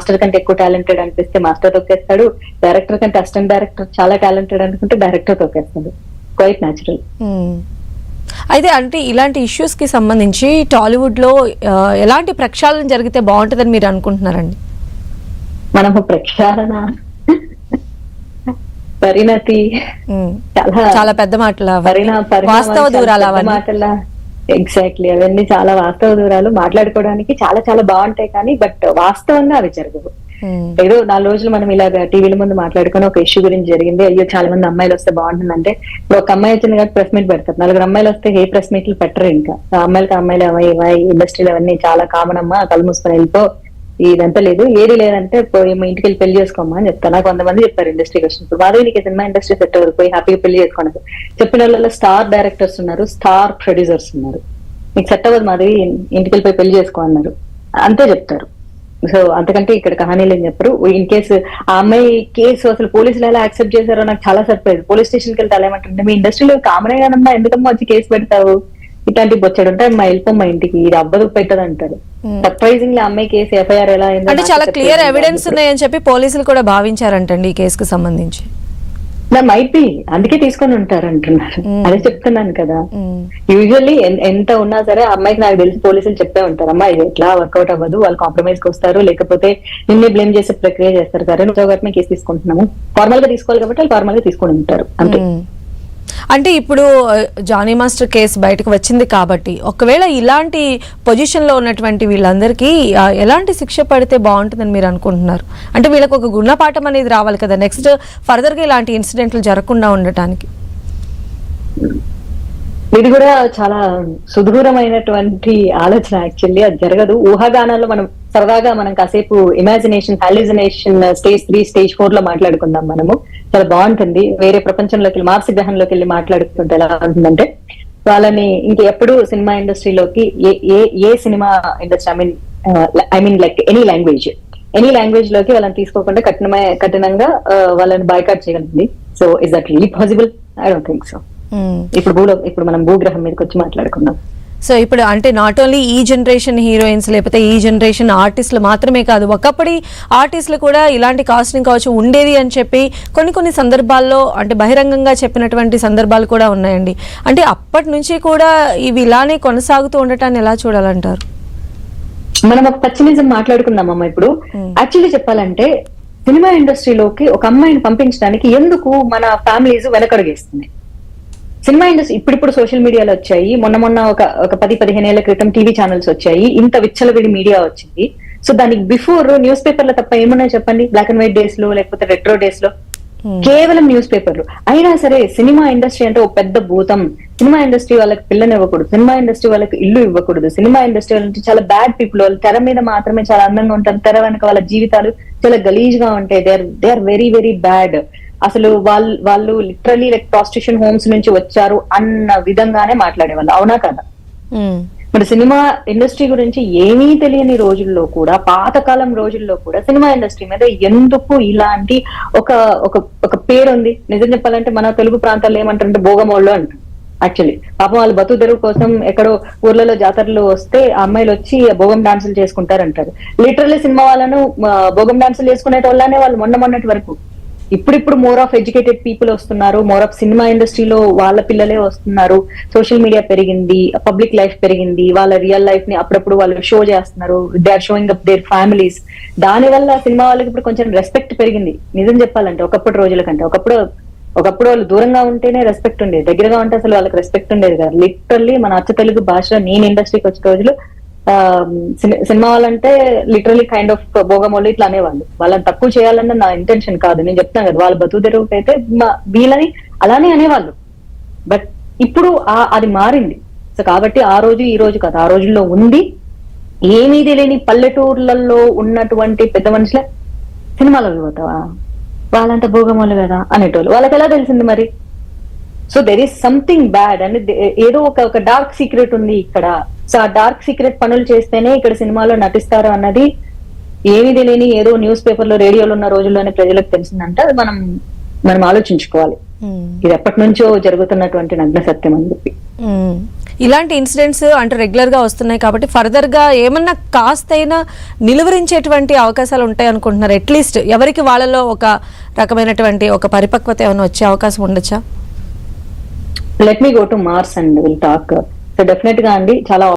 Master కంటే ఎక్కువ talented అనిపిస్తే మాస్టర్ తొక్కేస్తాడు, డైరెక్టర్ కంటే అసిస్టెంట్ డైరెక్టర్ చాలా టాలెంటెడ్ అనుకుంటే డైరెక్టర్ తొక్కేస్తాడు. Quite natural. అయితే అంటే ఇలాంటి ఇష్యూస్ కి సంబంధించి టాలీవుడ్ లో ఎలాంటి ప్రక్షాళన జరిగితే బాగుంటుందని మీరు అనుకుంటున్నారండి? మనము ప్రక్షాళన, పరిణతి చాలా పెద్ద మాటల, వాస్తవ దూరాల మాటల, ఎగ్జాక్ట్లీ అవన్నీ చాలా వాస్తవ దూరాలు మాట్లాడుకోవడానికి చాలా చాలా బాగుంటాయి, కానీ బట్ వాస్తవంగా అవి జరగవు. ఏదో 4 రోజులు మనం ఇలాగ టీవీల ముందు మాట్లాడుకుని ఒక ఇష్యూ గురించి జరిగింది, అయ్యో చాలా మంది అమ్మాయిలు వస్తే బాగుంటుందంటే, ఇప్పుడు ఒక అమ్మాయి వచ్చింది కాబట్టి ప్రెస్ మీట్ పెడతారు, 4 అమ్మాయిలు వస్తే ఏ ప్రెస్ మీట్లు పెట్టరు. ఇంకా అమ్మాయిలకి అమ్మాయిలు అమ్మాయి ఇండస్ట్రీలో అవన్నీ చాలా కామన్ అమ్మా, కళ్ళు మూసుకొని వెళ్ళిపో, ఇదంతా లేదు, ఏది లేదంటే పోయి మా ఇంటికి వెళ్ళి పెళ్లి చేసుకోమా అని చెప్తాను. నాకు 100 మంది చెప్పారు ఇండస్ట్రీకి వచ్చినప్పుడు, మాధవి సినిమా ఇండస్ట్రీ సెట్ అవ్వదు, పోయి హ్యాపీగా పెళ్లి చేసుకోండి. చెప్పిన వాళ్ళలో స్టార్ డైరెక్టర్స్ ఉన్నారు, స్టార్ ప్రొడ్యూసర్స్ ఉన్నారు. మీకు సెట్ అవ్వదు మాధవి, ఇంటికి వెళ్ళిపోయి పెళ్లి చేసుకో అన్నారు, అంతే చెప్తారు. సో అంతకంటే ఇక్కడ కహానీలు ఏం చెప్పరు. ఇన్ కేసు ఆ అమ్మాయి కేసు అసలు పోలీసులు ఎలా యాక్సెప్ట్ చేశారో నాకు చాలా సర్ప్రైజ్. పోలీస్ స్టేషన్కి వెళ్తే అలా ఏమంటుంటే, మీ ఇండస్ట్రీలో కామనే కాదమ్మా, ఎందుకమ్మా వచ్చి కేసు పెడతావు, ఇట్లాంటి బొచ్చాడు ఉంటాయి, అమ్మా వెళ్ళిపోమ్మా ఇంటికి, ఇది అవ్వదు పెట్టదు అంటారు. సర్ప్రైజింగ్లీ అమ్మాయి కేసు ఎఫ్ఐఆర్ ఎలా అయిందో అంటే చాలా క్లియర్ ఎవిడెన్స్ ఉన్నాయని చెప్పి పోలీసులు కూడా భావించారంటండి ఈ కేసుకు సంబంధించి. మైట్ బి, అందుకే తీసుకొని ఉంటారు అంటున్నారు. అదే చెప్తున్నాను కదా, యూజువల్లీ ఎంత ఉన్నా సరే అమ్మాయికి నాకు తెలిసి పోలీసులు చెప్పే ఉంటారు, అమ్మా ఇది ఎట్లా వర్కౌట్ అవ్వదు, వాళ్ళు కాంప్రమైజ్ కి వస్తారు, లేకపోతే నిన్నే బ్లేమ్ చేసే ప్రక్రియ చేస్తారు. సరే నువ్వు కేసు తీసుకుంటున్నాము, ఫార్మల్ గా తీసుకోవాలి కాబట్టి వాళ్ళు ఫార్మల్ గా తీసుకొని ఉంటారు అంతే. అంటే ఇప్పుడు జానీ మాస్టర్ కేసు బయటకు వచ్చింది కాబట్టి ఒకవేళ ఇలాంటి పొజిషన్ లో ఉన్నటువంటి వీళ్ళందరికీ ఎలాంటి శిక్ష పడితే బాగుంటుందని మీరు అనుకుంటున్నారు? అంటే వీళ్ళకి ఒక గుణపాఠం అనేది రావాలి కదా, నెక్స్ట్ ఫర్దర్ గా ఇలాంటి ఇన్సిడెంట్లు జరగకుండా ఉండటానికి. ఇది కూడా చాలా సుదూరమైనటువంటి ఆలోచన. యాక్చువల్లీ అది జరగదు. ఊహాగానాల్లో మనం సరదాగా మనం కాసేపు ఇమాజినేషన్, హాలిజినేషన్ స్టేజ్ 3, స్టేజ్ 4 లో మాట్లాడుకుందాం. మనము చాలా బాగుంటుంది. వేరే ప్రపంచంలోకి వెళ్ళి, మార్స్ గ్రహంలోకి వెళ్ళి మాట్లాడుకుంటే ఎలా ఉంటుందంటే, వాళ్ళని ఇంకెప్పుడు సినిమా ఇండస్ట్రీలోకి ఏ cinema industry I mean like any language లోకి వాళ్ళని తీసుకోకుండా కఠినంగా వాళ్ళని బాయ్కాట్ చేయగలిగింది. So is that really possible? I don't think so. ఇప్పుడు మనం భూగ్రహం మీదకి వచ్చి మాట్లాడుకుందాం. సో ఇప్పుడు అంటే నాట్ ఓన్లీ ఈ జనరేషన్ హీరోయిన్స్ లేకపోతే ఈ జనరేషన్ ఆర్టిస్టులు మాత్రమే కాదు, ఒకప్పటి ఆర్టిస్టులు కూడా ఇలాంటి కాస్టింగ్ కావచ్చు ఉండేది అని చెప్పి కొన్ని సందర్భాల్లో అంటే బహిరంగంగా చెప్పినటువంటి సందర్భాలు కూడా ఉన్నాయండి. అంటే అప్పటి నుంచి కూడా ఇవి ఇలానే కొనసాగుతూ ఉండటాన్ని ఎలా చూడాలంటారు? మనం ఒక పచ్చినిజం మాట్లాడుకుందామమ్మా. ఇప్పుడు యాక్చువల్లీ చెప్పాలంటే సినిమా ఇండస్ట్రీలోకి ఒక అమ్మాయిని పంపించడానికి ఎందుకు మన ఫ్యామిలీస్ వెనకడుగేస్తున్నాయి? సినిమా ఇండస్ట్రీ ఇప్పుడు సోషల్ మీడియాలో వచ్చాయి, మొన్న ఒక 10-15 ఏళ్ల క్రితం టీవీ ఛానల్స్ వచ్చాయి, ఇంత విచ్చలవిడి మీడియా వచ్చింది. సో దానికి బిఫోర్ న్యూస్ పేపర్లో తప్ప ఏమన్నా చెప్పండి, బ్లాక్ అండ్ వైట్ డేస్ లో లేకపోతే రెట్రో డేస్ లో కేవలం న్యూస్ పేపర్లు. అయినా సరే సినిమా ఇండస్ట్రీ అంటే ఒక పెద్ద భూతం. సినిమా ఇండస్ట్రీ వాళ్ళకి పిల్లని ఇవ్వకూడదు, సినిమా ఇండస్ట్రీ వాళ్ళకి ఇల్లు ఇవ్వకూడదు, సినిమా ఇండస్ట్రీ వాళ్ళంటే చాలా బ్యాడ్ పీపుల్, వాళ్ళు తెర మీద మాత్రమే చాలా అందంగా ఉంటారు, తెర వెనక వాళ్ళ జీవితాలు చాలా గలీజ్ గా ఉంటాయి, they are very very bad. అసలు వాళ్ళు లిటరలీ లైక్ ప్రాస్టిట్యూషన్ హోమ్స్ నుంచి వచ్చారు అన్న విధంగానే మాట్లాడేవాళ్ళు. అవునా కదా? మరి సినిమా ఇండస్ట్రీ గురించి ఏమీ తెలియని రోజుల్లో కూడా, పాతకాలం రోజుల్లో కూడా సినిమా ఇండస్ట్రీ మీద ఎందుకు ఇలాంటి ఒక పేరు ఉంది? నిజం చెప్పాలంటే మన తెలుగు ప్రాంతాల్లో ఏమంటారంటే భోగమోళ్ళు అంటారు. యాక్చువల్లీ పాపం వాళ్ళు బతుకు తెరువు కోసం ఎక్కడో ఊర్లలో జాతరలు వస్తే ఆ అమ్మాయిలు వచ్చి భోగం డాన్సులు చేసుకుంటారంటారు. లిటరల్లీ సినిమా వాళ్ళను భోగం డాన్సులు చేసుకునే వాళ్ళనే వాళ్ళు మొన్నటి వరకు. ఇప్పుడు మోర్ ఆఫ్ ఎడ్యుకేటెడ్ పీపుల్ వస్తున్నారు, మోర్ ఆఫ్ సినిమా ఇండస్ట్రీలో వాళ్ళ పిల్లలే వస్తున్నారు, సోషల్ మీడియా పెరిగింది, పబ్లిక్ లైఫ్ పెరిగింది, వాళ్ళ రియల్ లైఫ్ ని అప్పుడప్పుడు వాళ్ళు షో చేస్తున్నారు, they are showing up their families. దాని వల్ల సినిమా వాళ్ళకి ఇప్పుడు కొంచెం రెస్పెక్ట్ పెరిగింది. నిజం చెప్పాలంటే ఒకప్పటి రోజుల కంటే. ఒకప్పుడు వాళ్ళు దూరంగా ఉంటేనే రెస్పెక్ట్ ఉండేది, దగ్గరగా ఉంటే అసలు వాళ్ళకి రెస్పెక్ట్ ఉండేది కాదు. లిటరల్లీ మన అచ్చ తెలుగు భాషలో నేను ఇండస్ట్రీకి వచ్చిన రోజులు సినిమా వాళ్ళంటే లిటరలీ కైండ్ ఆఫ్ భోగమోళ్ళు ఇట్లా అనేవాళ్ళు. వాళ్ళని తక్కువ చేయాలన్న నా ఇంటెన్షన్ కాదు, నేను చెప్తాను కదా, వాళ్ళ బతుకు తెరువుకి అయితే వీళ్ళని అలానే అనేవాళ్ళు. బట్ ఇప్పుడు అది మారింది. సో కాబట్టి ఆ రోజు ఈ రోజు కాదు, ఆ రోజుల్లో ఉంది. ఏమీ తెలియని పల్లెటూర్లలో ఉన్నటువంటి పెద్ద మనుషులే సినిమాలోకి పోతావా, వాళ్ళంతా భోగమోళ్ళు కదా అనేటోళ్ళు. వాళ్ళకి ఎలా తెలిసింది మరి? So there is something bad and ఏదో ఒక డార్క్ సీక్రెట్ ఉంది ఇక్కడ. సో ఆ డార్క్ సీక్రెట్ పనులు చేస్తేనే ఇక్కడ సినిమాలో నటిస్తారు అన్నది ఏమీ తెలియని ఏదో న్యూస్ పేపర్ లో రేడియోలో ఉన్న రోజుల్లోనే ప్రజలకు తెలిసిందంటే అది మనం ఆలోచించుకోవాలి. ఇది ఎప్పటి నుంచో జరుగుతున్నటువంటి నగ్న సత్యం అని చెప్పి. ఇలాంటి ఇన్సిడెంట్స్ అంటే రెగ్యులర్ గా వస్తున్నాయి కాబట్టి ఫర్దర్ గా ఏమన్నా కాస్తైనా నిలువరించేటువంటి అవకాశాలు ఉంటాయి అనుకుంటున్నారు? అట్లీస్ట్ ఎవరికి వాళ్ళలో ఒక రకమైనటువంటి ఒక పరిపక్వత ఏమైనా వచ్చే అవకాశం ఉండొచ్చా? Let me go to Mars and will talk. So definite గా అండి చాలా